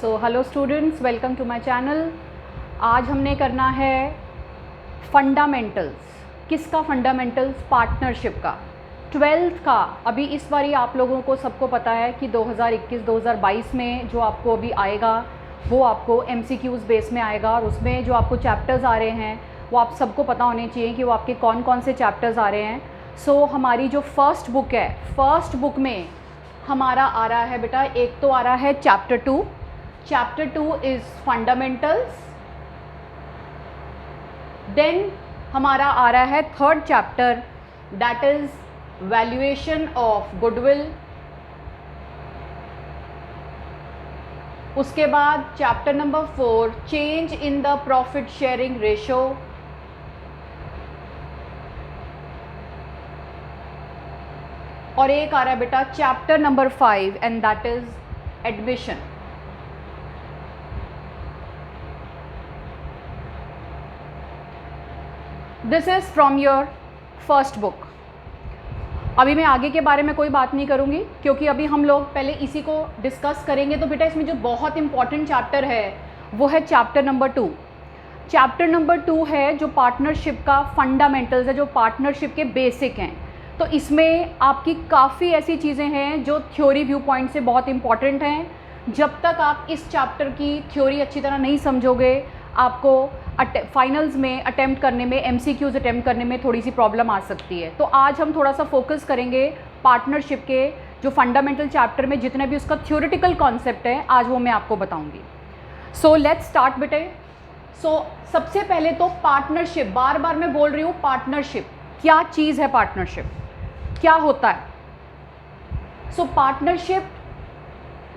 So hello students, welcome to my channel. आज हमने करना है फंडामेंटल्स। किसका फंडामेंटल्स? पार्टनरशिप का, 12th का। अभी इस बारी आप लोगों को सबको पता है कि 2021-2022 में जो आपको अभी आएगा वो आपको MCQs बेस में आएगा, और उसमें जो आपको चैप्टर्स आ रहे हैं वो आप सबको पता होने चाहिए कि वो आपके कौन कौन से चैप्टर्स आ रहे हैं। सो हमारी जो फर्स्ट बुक है, फर्स्ट बुक में हमारा आ रहा है बेटा, एक तो आ रहा है chapter 2। Chapter 2 is fundamentals. Then हमारा आ रहा है third chapter, that is valuation of goodwill. उसके बाद chapter number 4, change in the profit sharing ratio. और एक आ रहा है बेटा chapter number 5, and that is admission. This is from your first book. अभी मैं आगे के बारे में कोई बात नहीं करूंगी, क्योंकि अभी हम लोग पहले इसी को डिस्कस करेंगे। तो बेटा इसमें जो बहुत इंपॉर्टेंट चैप्टर है वो है चैप्टर नंबर 2। चैप्टर नंबर 2 है जो पार्टनरशिप का फंडामेंटल्स है, जो पार्टनरशिप के बेसिक हैं। तो इसमें आपकी काफ़ी ऐसी चीज़ें हैं जो थ्योरी व्यू पॉइंट से बहुत इंपॉर्टेंट हैं। जब तक आप इस चैप्टर की थ्योरी अच्छी तरह नहीं समझोगे, आपको फाइनल्स में अटेम्प्ट करने में, MCQs अटेम्प्ट करने में थोड़ी सी प्रॉब्लम आ सकती है। तो आज हम थोड़ा सा फोकस करेंगे पार्टनरशिप के जो फंडामेंटल चैप्टर में जितने भी उसका थ्योरेटिकल कॉन्सेप्ट है, आज वो मैं आपको बताऊंगी। सो लेट्स स्टार्ट बेटे। सो सबसे पहले तो पार्टनरशिप, बार बार मैं बोल रही हूँ पार्टनरशिप क्या चीज़ है, पार्टनरशिप क्या होता है। सो पार्टनरशिप,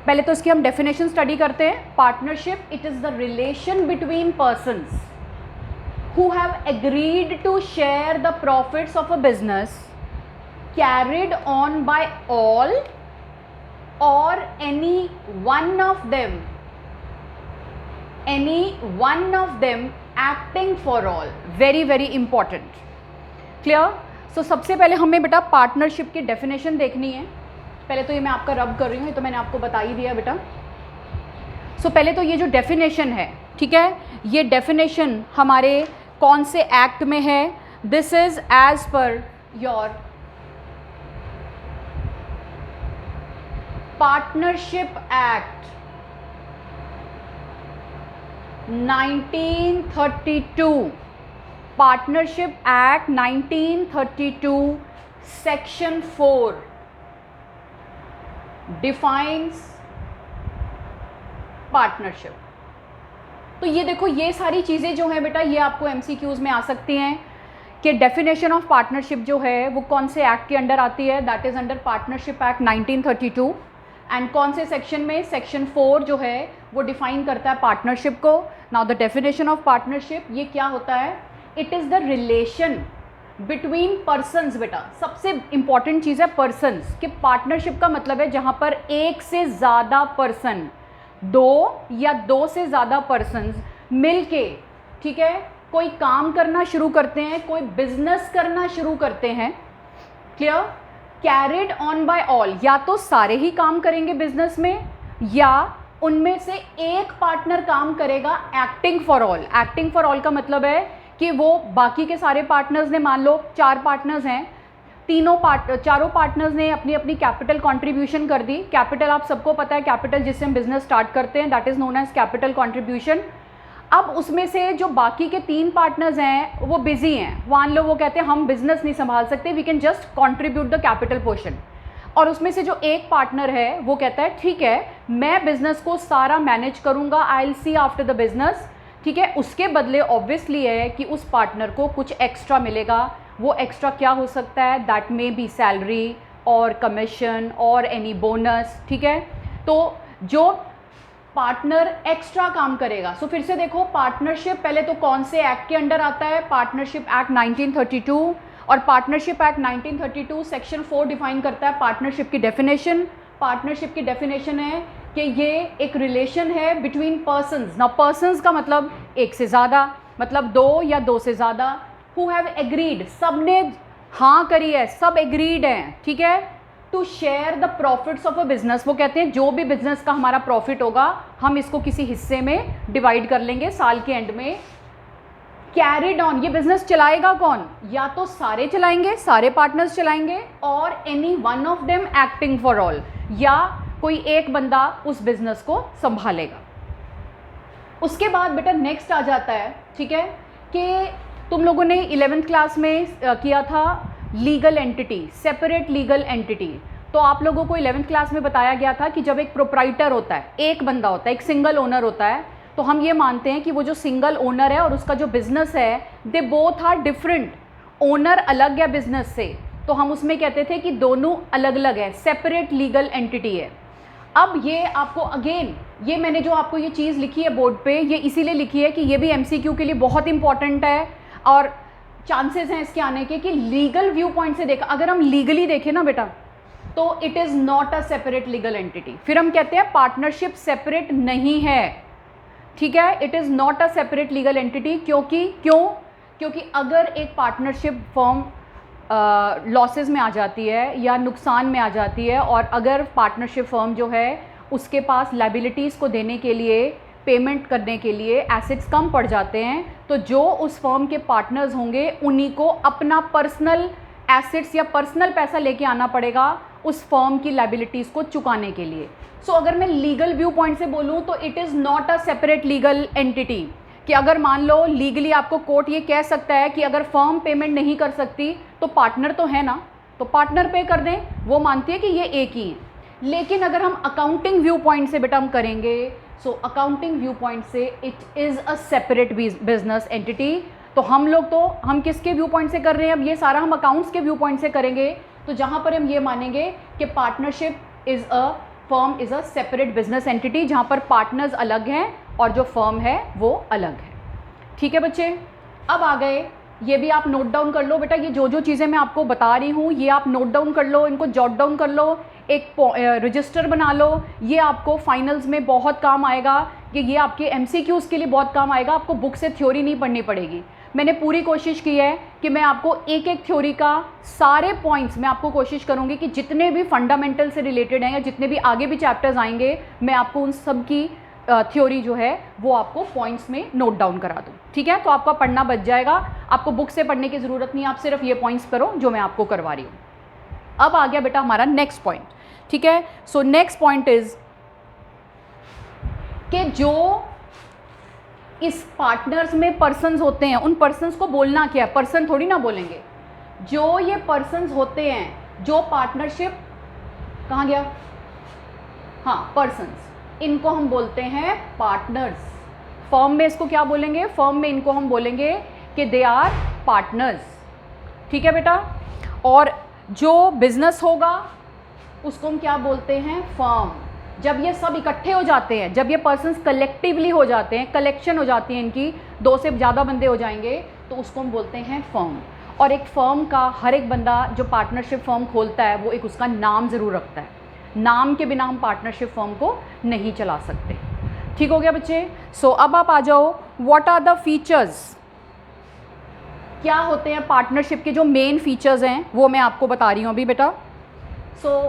पहले तो इसकी हम डेफिनेशन स्टडी करते हैं। Partnership, it is the relation between persons who have agreed to share the profits of a business carried on by all or any one of them acting for all. very very important, clear? so सबसे पहले हमें बेटा partnership की definition देखनी है। पहले तो ये मैं आपका रब कर रही हूँ, ये तो मैंने आपको बता ही दिया बेटा। सो पहले तो ये जो डेफिनेशन है, ठीक है, ये डेफिनेशन हमारे कौन से एक्ट में है? This is as per your partnership act 1932। Partnership act 1932 section 4 defines partnership. तो ये देखो, ये सारी चीज़ें जो हैं बेटा, ये आपको MCQs में आ सकती हैं कि डेफिनेशन ऑफ पार्टनरशिप जो है वो कौन से एक्ट के अंडर आती है। That is under partnership act 1932। And कौन से सेक्शन में? सेक्शन 4 जो है वो डिफाइन करता है पार्टनरशिप को। Now the definition of partnership, ये क्या होता है? It is the relation between persons. बेटा सबसे इंपॉर्टेंट चीज़ है पर्सन्स, कि पार्टनरशिप का मतलब है जहाँ पर एक से ज़्यादा पर्सन, 2 या 2 से ज़्यादा पर्सन्स मिलके, ठीक है, कोई काम करना शुरू करते हैं, कोई बिजनेस करना शुरू करते हैं। Clear? Carried on by all, या तो सारे ही काम करेंगे बिजनेस में, या उनमें से एक पार्टनर काम करेगा acting for all. Acting for all का मतलब है कि वो बाकी के सारे पार्टनर्स ने, मान लो 4 पार्टनर्स हैं, चारों पार्टनर्स ने अपनी अपनी कैपिटल कंट्रीब्यूशन कर दी। कैपिटल आप सबको पता है, कैपिटल जिससे हम बिजनेस स्टार्ट करते हैं, that is known as capital contribution. अब उसमें से जो बाकी के 3 पार्टनर्स हैं वो बिजी हैं, मान लो वो कहते हैं हम बिजनेस नहीं संभाल सकते, we can just contribute the capital portion. और उसमें से जो एक पार्टनर है वो कहता है ठीक है, मैं बिजनेस को सारा मैनेज करूंगा, I will see after the business, ठीक है। उसके बदले ऑब्वियसली है कि उस पार्टनर को कुछ एक्स्ट्रा मिलेगा। वो एक्स्ट्रा क्या हो सकता है? दैट मे बी सैलरी और कमीशन और एनी बोनस, ठीक है। तो जो पार्टनर एक्स्ट्रा काम करेगा, सो फिर से देखो, पार्टनरशिप पहले तो कौन से एक्ट के अंडर आता है? Partnership act 1932। और पार्टनरशिप एक्ट 1932 सेक्शन 4 डिफाइन करता है पार्टनरशिप की डेफिनेशन। पार्टनरशिप की डेफिनेशन है कि ये एक रिलेशन है बिटवीन पर्सन्स। ना पर्सन्स का मतलब एक से ज़्यादा, मतलब 2 या 2 से ज़्यादा, हु हैव एग्रीड, सब ने हाँ करी है, सब एग्रीड हैं, ठीक है, to share the profits of a business. वो कहते हैं जो भी बिजनेस का हमारा प्रॉफिट होगा हम इसको किसी हिस्से में डिवाइड कर लेंगे साल के एंड में। कैरिड ऑन, ये बिजनेस चलाएगा कौन? या तो सारे चलाएंगे, सारे पार्टनर्स चलाएंगे, और any one of them acting for all, या कोई एक बंदा उस बिजनेस को संभालेगा। उसके बाद बेटा नेक्स्ट आ जाता है, ठीक है, कि तुम लोगों ने 11th क्लास में किया था legal entity, separate legal entity. तो आप लोगों को 11th क्लास में बताया गया था कि जब एक प्रोप्राइटर होता है, एक बंदा होता है, एक सिंगल ओनर होता है, तो हम ये मानते हैं कि वो जो सिंगल ओनर है और उसका जो बिजनेस है, they both are different. Owner अलग है बिजनेस से, तो हम उसमें कहते थे कि दोनों अलग अलग है, सेपरेट लीगल एंटिटी है। अब ये आपको अगेन, ये मैंने जो आपको ये चीज़ लिखी है बोर्ड पे, ये इसीलिए लिखी है कि ये भी एमसीक्यू के लिए बहुत इंपॉर्टेंट है और चांसेस हैं इसके आने के कि लीगल व्यू पॉइंट से देखा, अगर हम लीगली देखें ना बेटा, तो it is not a separate legal entity. फिर हम कहते हैं पार्टनरशिप सेपरेट नहीं है, ठीक है, it is not a separate legal entity. क्योंकि अगर एक पार्टनरशिप फर्म लॉसेस में आ जाती है या नुकसान में आ जाती है, और अगर पार्टनरशिप फर्म जो है उसके पास लायबिलिटीज़ को देने के लिए, पेमेंट करने के लिए एसेट्स कम पड़ जाते हैं, तो जो उस फर्म के पार्टनर्स होंगे उन्हीं को अपना पर्सनल एसेट्स या पर्सनल पैसा लेके आना पड़ेगा उस फर्म की लायबिलिटीज़ को चुकाने के लिए। सो अगर मैं लीगल व्यू पॉइंट से बोलूँ तो it is not a separate legal entity. कि अगर मान लो लीगली आपको कोर्ट ये कह सकता है कि अगर फर्म पेमेंट नहीं कर सकती तो पार्टनर तो है ना, तो पार्टनर पे कर दें, वो मानती है कि ये एक ही है। लेकिन अगर हम अकाउंटिंग व्यू पॉइंट से बेटा हम करेंगे, सो अकाउंटिंग व्यू पॉइंट से it is a separate business entity. तो हम किसके व्यू पॉइंट से कर रहे हैं? अब ये सारा हम अकाउंट्स के व्यू पॉइंट से करेंगे, तो जहाँ पर हम ये मानेंगे कि partnership is a firm is a separate business entity, जहाँ पर पार्टनर्स अलग हैं और जो फर्म है वो अलग है। ठीक है बच्चे, अब आ गए, ये भी आप नोट डाउन कर लो बेटा, ये जो चीज़ें मैं आपको बता रही हूँ ये आप नोट डाउन कर लो, इनको जॉट डाउन कर लो, एक रजिस्टर बना लो, ये आपको फाइनल्स में बहुत काम आएगा, कि ये आपके एमसीक्यूज़ के लिए बहुत काम आएगा। आपको बुक से थ्योरी नहीं पढ़नी पड़ेगी। मैंने पूरी कोशिश की है कि मैं आपको एक एक थ्योरी का सारे पॉइंट्स मैं आपको कोशिश करूँगी कि जितने भी फंडामेंटल से रिलेटेड हैं या जितने भी आगे भी चैप्टर्स आएंगे, मैं आपको उन सब की थ्योरी जो है वो आपको पॉइंट्स में नोट डाउन करा दूँ। ठीक है, तो आपका पढ़ना बच जाएगा, आपको बुक से पढ़ने की ज़रूरत नहीं, आप सिर्फ ये पॉइंट्स करो जो मैं आपको करवा रही हूँ। अब आ गया बेटा हमारा नेक्स्ट पॉइंट। ठीक है, सो नेक्स्ट पॉइंट इज़ कि जो इस पार्टनर्स में पर्सन्स होते हैं, उन पर्सन्स को बोलना क्या है? पर्सन थोड़ी ना बोलेंगे, जो ये पर्सन्स होते हैं, जो पार्टनरशिप, कहाँ गया, हाँ पर्सन्स, इनको हम बोलते हैं पार्टनर्स। फर्म में इसको क्या बोलेंगे? फर्म में इनको हम बोलेंगे कि दे आर पार्टनर्स। ठीक है बेटा, और जो बिजनेस होगा उसको हम क्या बोलते हैं? फर्म। जब ये सब इकट्ठे हो जाते हैं, जब ये पर्सन्स कलेक्टिवली हो जाते हैं, कलेक्शन हो जाती है इनकी, दो से ज़्यादा बंदे हो जाएंगे, तो उसको हम बोलते हैं फर्म। और एक फर्म का हर एक बंदा जो पार्टनरशिप फर्म खोलता है वो एक उसका नाम ज़रूर रखता है, नाम के बिना हम पार्टनरशिप फर्म को नहीं चला सकते। ठीक हो गया बच्चे? सो अब आप आ जाओ, व्हाट आर द फीचर्स, क्या होते हैं पार्टनरशिप के जो मेन फीचर्स हैं वो मैं आपको बता रही हूँ अभी बेटा। सो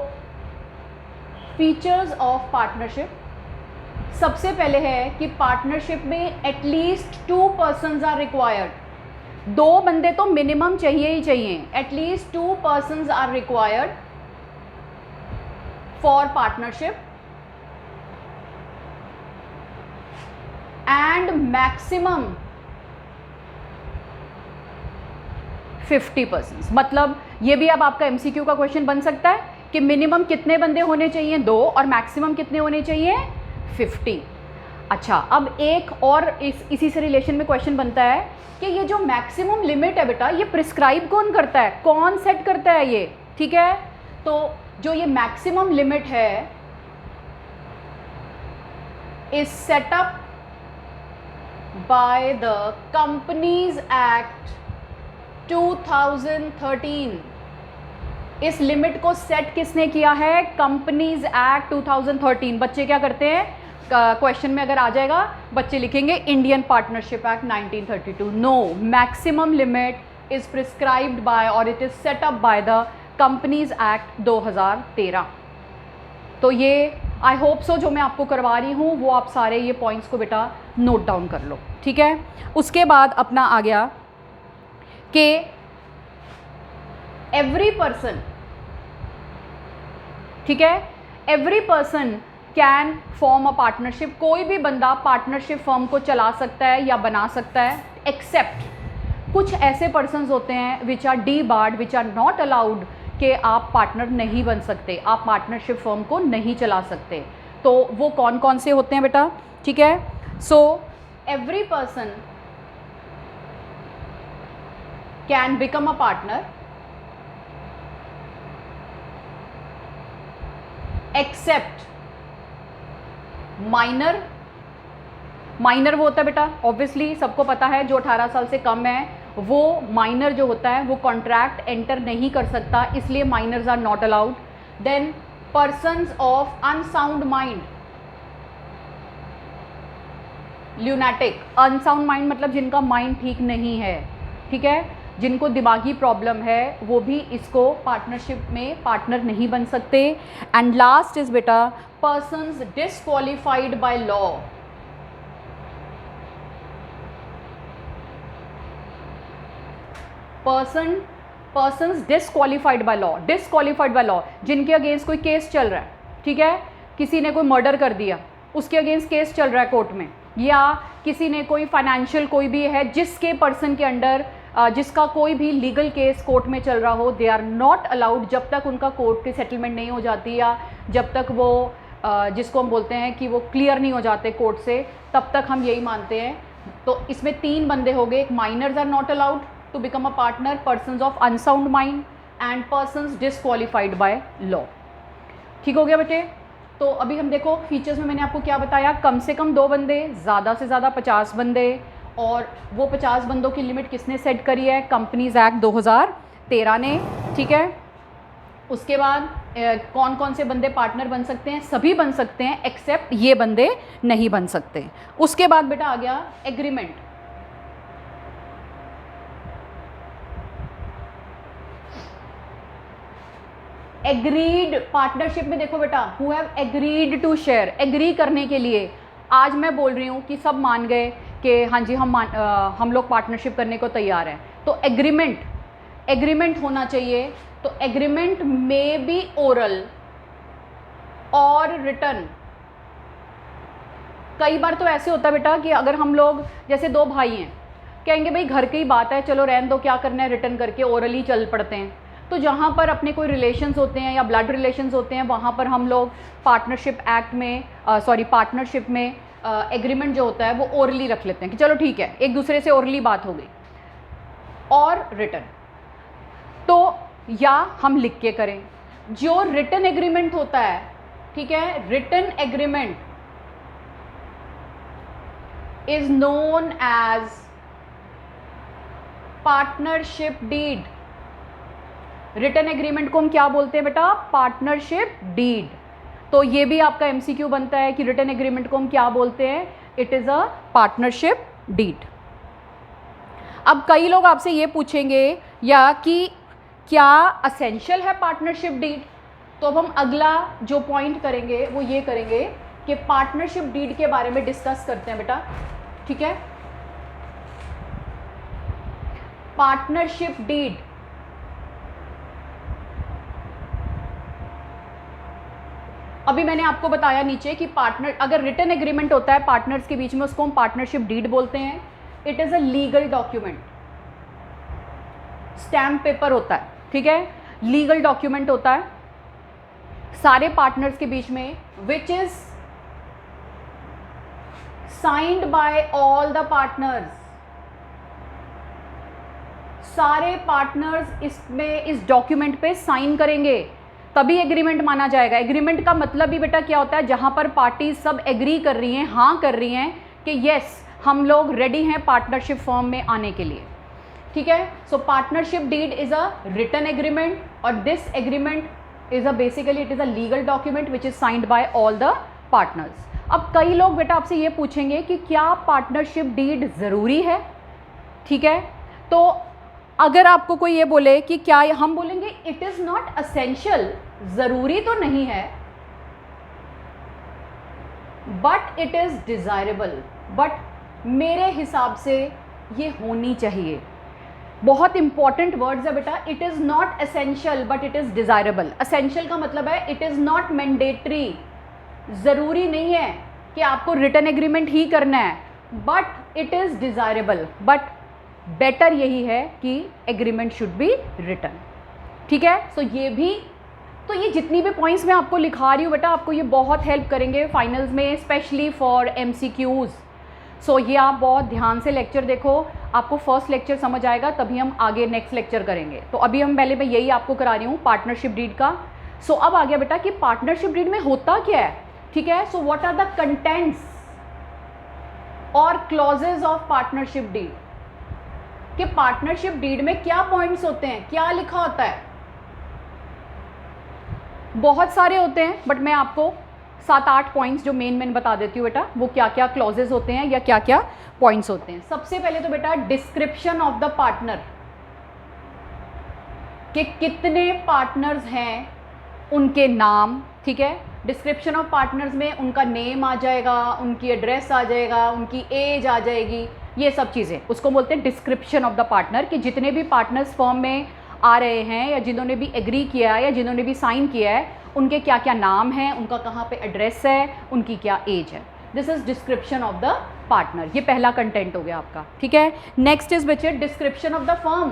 फीचर्स ऑफ पार्टनरशिप, सबसे पहले है कि पार्टनरशिप में एटलीस्ट 2 पर्सन्स आर रिक्वायर्ड। 2 बंदे तो मिनिमम चाहिए ही चाहिए, at least 2 persons are required for partnership, and maximum 50%। मतलब ये भी अब आपका एमसीक्यू का क्वेश्चन बन सकता है कि मिनिमम कितने बंदे होने चाहिए? 2, और मैक्सिमम कितने होने चाहिए? 50। अच्छा, अब एक और इसी से रिलेशन में क्वेश्चन बनता है कि ये जो मैक्सिमम लिमिट है बेटा, ये प्रिस्क्राइब कौन करता है, कौन सेट करता है ये? ठीक है, तो जो ये मैक्सिमम लिमिट है is setup bye the companies act 2013। इस लिमिट को सेट किसने किया है? Companies act 2013। बच्चे क्या करते हैं, क्वेश्चन में अगर आ जाएगा बच्चे लिखेंगे Indian partnership act 1932। No, maximum limit is prescribed by और it is set up by the companies act 2013। तो ये आई होप सो जो मैं आपको करवा रही हूँ वो आप सारे ये पॉइंट्स को बेटा नोट डाउन कर लो, ठीक है। उसके बाद अपना आ गया कि एवरी पर्सन, ठीक है, every person can form a partnership. कोई भी बंदा पार्टनरशिप फर्म को चला सकता है या बना सकता है, एक्सेप्ट कुछ ऐसे पर्सन्स होते हैं which are debarred, which are not allowed कि आप पार्टनर नहीं बन सकते, आप पार्टनरशिप फर्म को नहीं चला सकते। तो वो कौन कौन से होते हैं बेटा, ठीक है। So every person can become a partner except minor. Minor वो होता है बेटा, ऑब्वियसली सबको पता है, जो 18 साल से कम है वो माइनर जो होता है वो कॉन्ट्रैक्ट एंटर नहीं कर सकता, इसलिए minors are not allowed. Then persons of unsound mind, lunatic. Unsound mind मतलब जिनका माइंड ठीक नहीं है, ठीक है, जिनको दिमागी प्रॉब्लम है, वो भी इसको पार्टनरशिप में पार्टनर नहीं बन सकते। एंड लास्ट इज बेटा persons disqualified by law. Persons disqualified by law. Disqualified by law, जिनके अगेंस्ट कोई केस चल रहा है, ठीक है, किसी ने कोई मर्डर कर दिया, उसके अगेंस्ट केस चल रहा है कोर्ट में, या किसी ने कोई फाइनेंशियल कोई भी है जिसके पर्सन के अंडर जिसका कोई भी लीगल केस कोर्ट में चल रहा हो, दे आर नॉट अलाउड जब तक उनका कोर्ट की सेटलमेंट नहीं हो जाती, या जब तक वो जिसको हम बोलते हैं कि वो क्लियर नहीं हो जाते कोर्ट से, तब तक हम यही मानते हैं। तो इसमें 3 बंदे हो गए, एक minors are not allowed to become a partner, persons of unsound mind and persons disqualified by law. ठीक हो गया बेटे। तो अभी हम देखो फीचर्स में मैंने आपको क्या बताया, कम से कम 2 बंदे, ज़्यादा से ज़्यादा 50 बंदे, और वो 50 बंदों की लिमिट किसने सेट करी है, कंपनीज एक्ट 2013 ने, ठीक है। उसके बाद कौन कौन से बंदे पार्टनर बन सकते हैं, सभी बन सकते हैं एक्सेप्ट ये बंदे नहीं बन सकते। उसके बाद बेटा आ गया एग्रीमेंट। एग्रीड पार्टनरशिप में देखो बेटा, who have agreed to share, agree करने के लिए आज मैं बोल रही हूँ कि सब मान गए कि हाँ जी हम लोग पार्टनरशिप करने को तैयार हैं, तो एग्रीमेंट होना चाहिए। तो एग्रीमेंट में बी ओरल और रिटन। कई बार तो ऐसे होता है बेटा कि अगर हम लोग जैसे 2 भाई हैं, कहेंगे भाई घर की बात है, चलो रहने दो, क्या करना है, रिटर्न करके ओरली चल पड़ते हैं। तो जहाँ पर अपने कोई रिलेशंस होते हैं या ब्लड रिलेशंस होते हैं, वहाँ पर हम लोग पार्टनरशिप एक्ट में पार्टनरशिप में एग्रीमेंट जो होता है वो ओरली रख लेते हैं कि चलो ठीक है, एक दूसरे से ओरली बात हो गई, और रिटन। तो या हम लिख के करें। जो रिटन एग्रीमेंट होता है, ठीक है, written agreement is known as partnership deed. Written agreement को हम क्या बोलते हैं बेटा, पार्टनरशिप डीड। तो ये भी आपका एमसीक्यू बनता है कि रिटन एग्रीमेंट को हम क्या बोलते हैं, it is a partnership deed. अब कई लोग आपसे ये पूछेंगे या कि क्या असेंशियल है पार्टनरशिप डीड, तो अब हम अगला जो पॉइंट करेंगे वो ये करेंगे कि पार्टनरशिप डीड के बारे में डिस्कस करते हैं बेटा, ठीक है। पार्टनरशिप डीड, अभी मैंने आपको बताया नीचे कि पार्टनर अगर रिटन एग्रीमेंट होता है पार्टनर्स के बीच में, उसको हम पार्टनरशिप डीड बोलते हैं। It is a legal document, stamp paper होता है, ठीक है, लीगल डॉक्यूमेंट होता है सारे पार्टनर्स के बीच में, विच is signed by all the partners. सारे पार्टनर्स इसमें इस डॉक्यूमेंट पे साइन करेंगे तभी एग्रीमेंट माना जाएगा। एग्रीमेंट का मतलब भी बेटा क्या होता है, जहां पर पार्टी सब एग्री कर रही हैं, हाँ कर रही हैं कि यस हम लोग रेडी हैं पार्टनरशिप फॉर्म में आने के लिए, ठीक है। So partnership deed is a written agreement, और this agreement is a basically it is a legal document which is signed by all the partners. अब कई लोग बेटा आपसे ये पूछेंगे कि क्या पार्टनरशिप डीड ज़रूरी है, ठीक है। तो अगर आपको कोई ये बोले कि क्या, हम बोलेंगे इट इज नॉट असेंशियल, जरूरी तो नहीं है, but it is desirable, but मेरे हिसाब से ये होनी चाहिए। बहुत इंपॉर्टेंट वर्ड्स है बेटा, it is not essential but it is desirable. Essential का मतलब है इट इज नॉट मैंडेटरी, जरूरी नहीं है कि आपको रिटर्न एग्रीमेंट ही करना है, but it is desirable, but better यही है कि एग्रीमेंट शुड बी रिटन। ठीक है, सो ये भी, तो ये जितनी भी पॉइंट्स मैं आपको लिखा रही हूँ बेटा, आपको ये बहुत हेल्प करेंगे फाइनल्स में, स्पेशली फॉर MCQs। सो ये आप बहुत ध्यान से लेक्चर देखो, आपको फर्स्ट लेक्चर समझ आएगा, तभी हम आगे नेक्स्ट लेक्चर करेंगे। तो अभी हम पहले मैं यही आपको करा रही हूँ पार्टनरशिप डीड का। सो अब आ गया बेटा कि पार्टनरशिप डीड में होता क्या है। ठीक है, so what are the contents और क्लॉजेज ऑफ पार्टनरशिप डीड, कि पार्टनरशिप डीड में क्या पॉइंट्स होते हैं, क्या लिखा होता है। बहुत सारे होते हैं, बट मैं आपको 7-8 पॉइंट्स जो मेन बता देती हूँ बेटा, वो क्या क्या क्लॉजेज होते हैं या क्या क्या पॉइंट्स होते हैं। सबसे पहले तो बेटा डिस्क्रिप्शन ऑफ द पार्टनर, कि कितने पार्टनर्स हैं, उनके नाम। ठीक है, डिस्क्रिप्शन ऑफ पार्टनर्स में उनका नेम आ जाएगा, उनकी एड्रेस आ जाएगा, उनकी एज आ जाएगी, ये सब चीज़ें, उसको बोलते हैं डिस्क्रिप्शन ऑफ द पार्टनर, कि जितने भी पार्टनर्स फर्म में आ रहे हैं या जिन्होंने भी एग्री किया है या जिन्होंने भी साइन किया है, उनके क्या क्या नाम हैं, उनका कहाँ पे एड्रेस है, उनकी क्या एज है। This is description of the partner, ये पहला कंटेंट हो गया आपका। ठीक है, नेक्स्ट इज बच्चे description of the firm.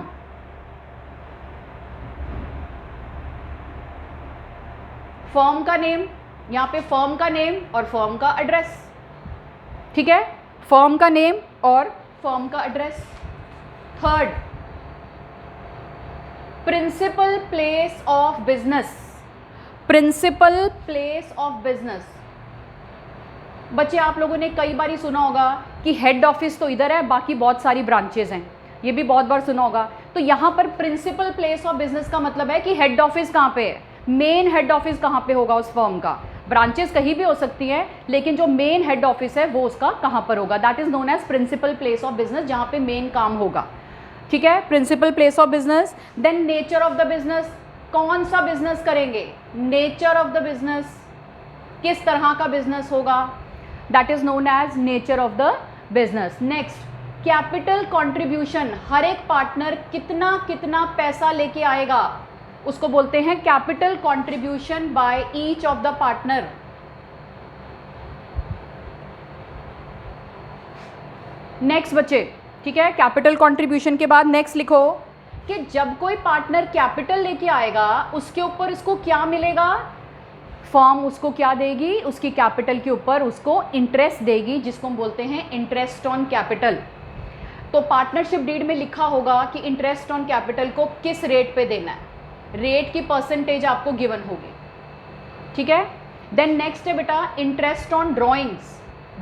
Firm का नेम, यहाँ पे फर्म का नेम और फर्म का एड्रेस। ठीक है, फर्म का नेम और फर्म का address. Third, principal place of business. Principal place of business, बच्चे आप लोगों ने कई बार सुना होगा कि हेड ऑफिस तो इधर है, बाकी बहुत सारी ब्रांचेज हैं, ये भी बहुत बार सुना होगा। तो यहाँ पर प्रिंसिपल प्लेस ऑफ बिजनेस का मतलब है कि हेड ऑफिस कहाँ पे है, मेन हेड ऑफिस कहाँ पे होगा उस फर्म का। ब्रांचेस कहीं भी हो सकती हैं, लेकिन जो मेन हेड ऑफिस है वो उसका कहाँ पर होगा, that is known as principal place of business, जहाँ पे मेन काम होगा। ठीक है, principal place of business. Then nature of the business, कौन सा बिजनेस करेंगे, नेचर ऑफ द बिजनेस, किस तरह का बिजनेस होगा, that is known as nature of the business. Next, capital contribution, हर एक पार्टनर कितना कितना पैसा लेके आएगा, उसको बोलते हैं capital contribution by each of the partner. Next बच्चे, ठीक है, कैपिटल कंट्रीब्यूशन के बाद नेक्स्ट लिखो कि जब कोई पार्टनर कैपिटल लेके आएगा, उसके ऊपर इसको क्या मिलेगा, फर्म उसको क्या देगी, उसकी कैपिटल के ऊपर उसको इंटरेस्ट देगी, जिसको हम बोलते हैं इंटरेस्ट ऑन कैपिटल। तो पार्टनरशिप डीड में लिखा होगा कि इंटरेस्ट ऑन कैपिटल को किस रेट पे देना है, रेट की परसेंटेज आपको गिवन होगी। ठीक है, देन नेक्स्ट है बेटा इंटरेस्ट ऑन ड्रॉइंग्स।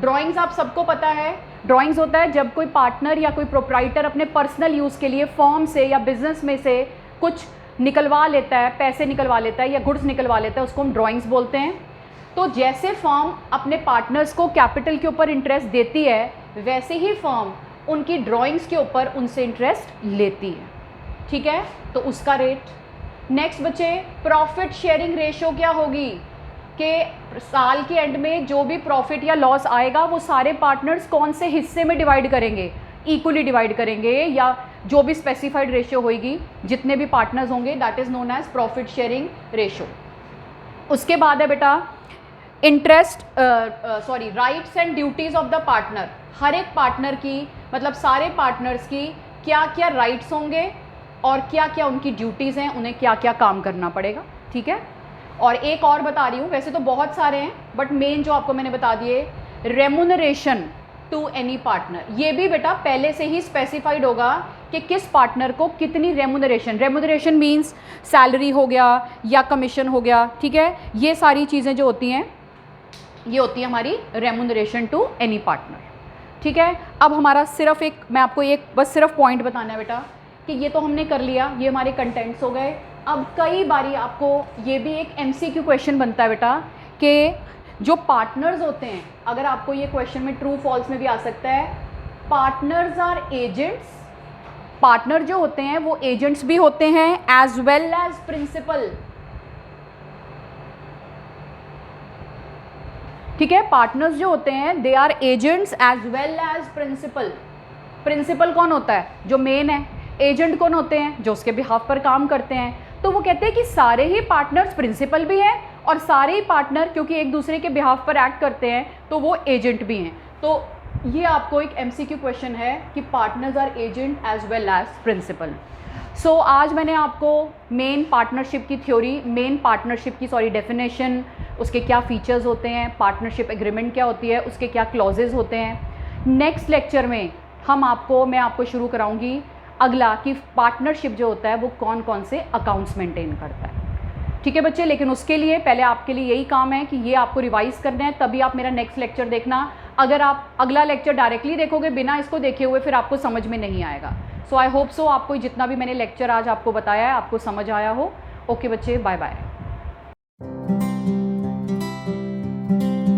ड्रॉइंग्स आप सबको पता है, ड्रॉइंग्स होता है जब कोई पार्टनर या कोई प्रोप्राइटर अपने पर्सनल यूज़ के लिए फर्म से या बिजनेस में से कुछ निकलवा लेता है, पैसे निकलवा लेता है या गुड्स निकलवा लेता है, उसको हम ड्रॉइंग्स बोलते हैं। तो जैसे फर्म अपने पार्टनर्स को कैपिटल के ऊपर इंटरेस्ट देती है, वैसे ही फर्म उनकी ड्रॉइंग्स के ऊपर उनसे इंटरेस्ट लेती है। ठीक है, तो उसका रेट। नेक्स्ट बच्चे, प्रॉफिट शेयरिंग रेशियो क्या होगी, कि साल के एंड में जो भी प्रॉफिट या लॉस आएगा वो सारे पार्टनर्स कौन से हिस्से में डिवाइड करेंगे, इक्वली डिवाइड करेंगे, या जो भी स्पेसिफाइड रेशियो होगी, जितने भी पार्टनर्स होंगे, that is known as profit sharing ratio. उसके बाद है बेटा interest rights and duties of the partner. हर एक पार्टनर की, मतलब सारे पार्टनर्स की क्या क्या राइट्स होंगे और क्या क्या उनकी ड्यूटीज़ हैं, उन्हें क्या क्या काम करना पड़ेगा। ठीक है, और एक और बता रही हूँ, वैसे तो बहुत सारे हैं बट मेन जो आपको मैंने बता दिए, रेमुनरेशन टू एनी पार्टनर। ये भी बेटा पहले से ही स्पेसिफाइड होगा कि किस पार्टनर को कितनी रेमुनरेशन, रेमुनरेशन मीन्स सैलरी हो गया या कमीशन हो गया। ठीक है, ये सारी चीज़ें जो होती हैं ये होती है हमारी रेमुनरेशन टू एनी पार्टनर। ठीक है, अब हमारा सिर्फ एक, मैं आपको एक बस सिर्फ पॉइंट बताना है बेटा कि ये तो हमने कर लिया, ये हमारे कंटेंट्स हो गए। अब कई बारी आपको ये भी एक MCQ क्वेश्चन बनता है बेटा कि जो पार्टनर्स होते हैं, अगर आपको ये क्वेश्चन में ट्रू फॉल्स में भी आ सकता है, पार्टनर्स आर एजेंट्स पार्टनर जो होते हैं वो एजेंट्स भी होते हैं एज वेल एज प्रिंसिपल। ठीक है, पार्टनर्स जो होते हैं they are agents as well as principal. Principal कौन होता है? जो मेन है। एजेंट कौन होते हैं? जो उसके बिहाफ पर काम करते हैं। तो वो कहते हैं कि सारे ही पार्टनर्स प्रिंसिपल भी हैं और सारे ही पार्टनर क्योंकि एक दूसरे के बिहाफ पर एक्ट करते हैं तो वो एजेंट भी हैं। तो ये आपको एक MCQ क्वेश्चन है कि partners are agent as well as principal. So आज मैंने आपको मेन पार्टनरशिप की थ्योरी, मेन पार्टनरशिप की डेफिनेशन, उसके क्या फीचर्स होते हैं, पार्टनरशिप एग्रीमेंट क्या होती है, उसके क्या क्लॉजेज होते हैं। नेक्स्ट लेक्चर में मैं आपको शुरू कराऊंगी अगला कि पार्टनरशिप जो होता है वो कौन कौन से अकाउंट्स मेंटेन करता है। ठीक है बच्चे, लेकिन उसके लिए पहले आपके लिए यही काम है कि ये आपको रिवाइज करना है, तभी आप मेरा नेक्स्ट लेक्चर देखना। अगर आप अगला लेक्चर डायरेक्टली देखोगे बिना इसको देखे हुए फिर आपको समझ में नहीं आएगा। सो आई होप सो आपको जितना भी मैंने लेक्चर आज आपको बताया है आपको समझ आया हो। ओके बच्चे, बाय बाय।